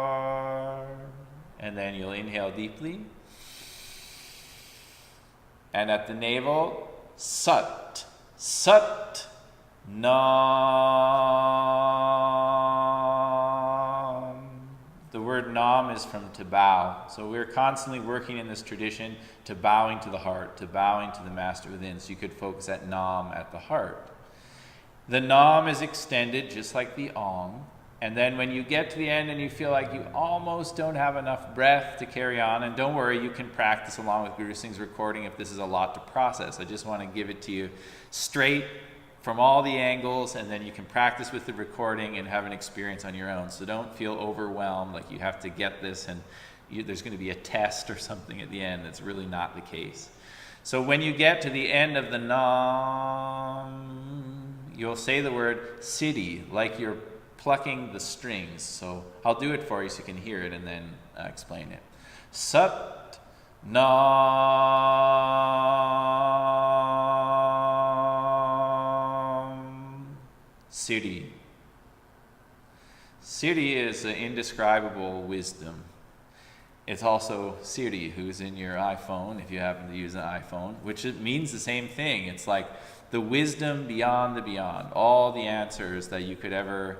Om. deeply. And at the navel, Sat, Sat, Nam. The word Nam is from to bow. So we're constantly working in this tradition to bowing to the heart, to bowing to the master within. So you could focus at Nam, at the heart. The Nam is extended just like the Om. And then when you get to the end and you feel like you almost don't have enough breath to carry on, and don't worry, you can practice along with Guru Singh's recording if this is a lot to process. I just want to give it to you straight from all the angles, and then you can practice with the recording and have an experience on your own. So don't feel overwhelmed like you have to get this and there's going to be a test or something at the end. That's really not the case. So when you get to the end of the Nam, you'll say the word Siddhi, like you're plucking the strings. So I'll do it for you so you can hear it and then explain it. Sat Nam Siddhi. Siddhi is an indescribable wisdom. It's also Siri, who's in your iPhone, if you happen to use an iPhone, which it means the same thing. It's like the wisdom beyond the beyond, all the answers that you could ever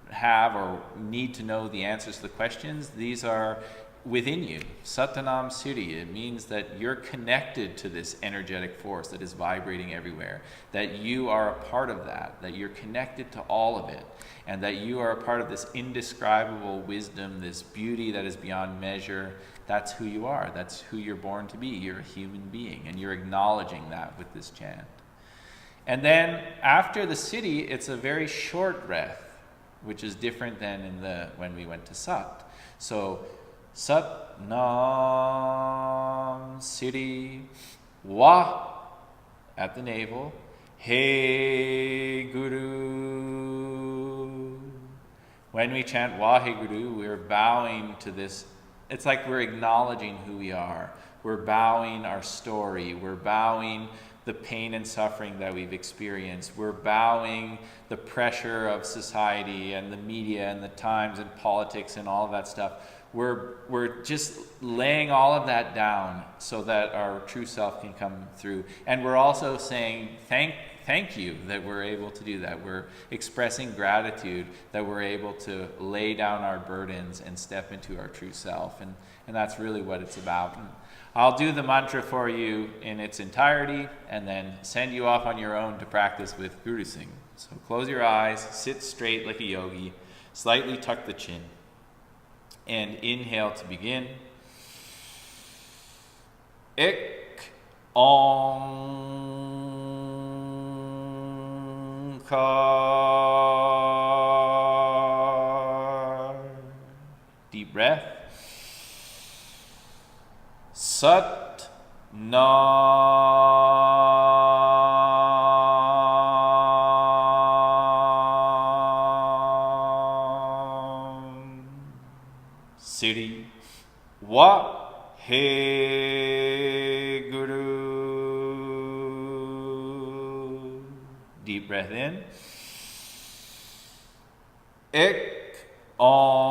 have or need to know the answers to the questions, these are within you. Satanam Siri, it means that you're connected to this energetic force that is vibrating everywhere, that you are a part of that you're connected to all of it, and that you are a part of this indescribable wisdom, this beauty that is beyond measure. That's who you are. That's who you're born to be. You're a human being, and you're acknowledging that with this chant. And then after the Siddhi, it's a very short breath, which is different than when we went to Sat. So Sat Nam Siddhi Wa at the navel, Hey Guru. When we chant Waheguru, we're bowing to this. It's like we're acknowledging who we are. We're bowing our story. We're bowing the pain and suffering that we've experienced. We're bowing the pressure of society and the media and the times and politics and all of that stuff. We're just laying all of that down so that our true self can come through. And we're also saying thank you that we're able to do that. We're expressing gratitude that we're able to lay down our burdens and step into our true self. And that's really what it's about. And I'll do the mantra for you in its entirety and then send you off on your own to practice with Guru Singh. So close your eyes, sit straight like a yogi, slightly tuck the chin, and inhale to begin. Ik Onkar. Deep breath. Sat Nam Siddhi Wa He Guru. Deep breath in. Ik Onkar.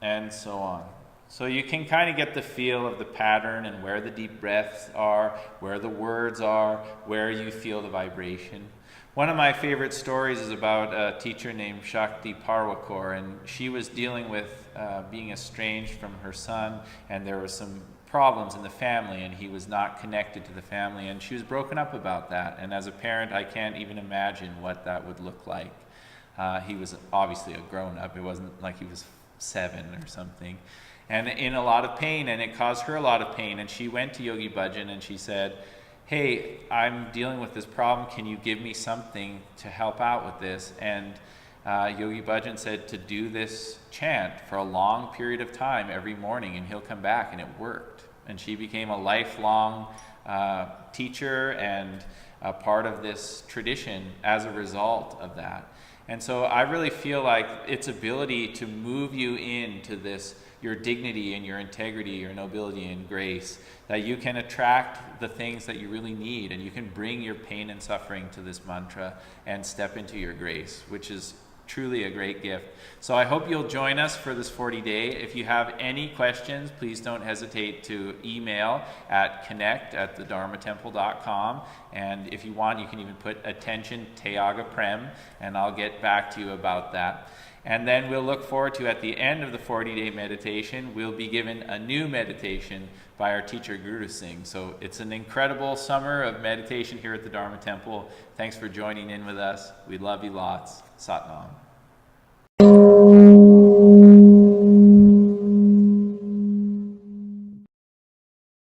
And so on. So you can kind of get the feel of the pattern and where the deep breaths are, where the words are, where you feel the vibration. One of my favorite stories is about a teacher named Shakti Parwakor, and she was dealing with being estranged from her son, and there was some problems in the family, and he was not connected to the family, and she was broken up about that. And as a parent, I can't even imagine what that would look like. He was obviously a grown-up. It wasn't like he was 7 or something. And in a lot of pain, and it caused her a lot of pain. And she went to Yogi Bhajan and she said, hey, I'm dealing with this problem. Can you give me something to help out with this? And Yogi Bhajan said to do this chant for a long period of time every morning, and he'll come back, and it worked. And she became a lifelong teacher and a part of this tradition as a result of that. And so I really feel like its ability to move you into this your dignity and your integrity, your nobility and grace, that you can attract the things that you really need, and you can bring your pain and suffering to this mantra and step into your grace, which is truly a great gift. So I hope you'll join us for this 40-day. If you have any questions, please don't hesitate to email at connect@thedharmatemple.com. And if you want, you can even put attention Teyaga Prem, and I'll get back to you about that. And then we'll look forward to, at the end of the 40-day meditation, we'll be given a new meditation by our teacher Guru Singh. So it's an incredible summer of meditation here at the Dharma Temple. Thanks for joining in with us. We love you lots. Sat Nam.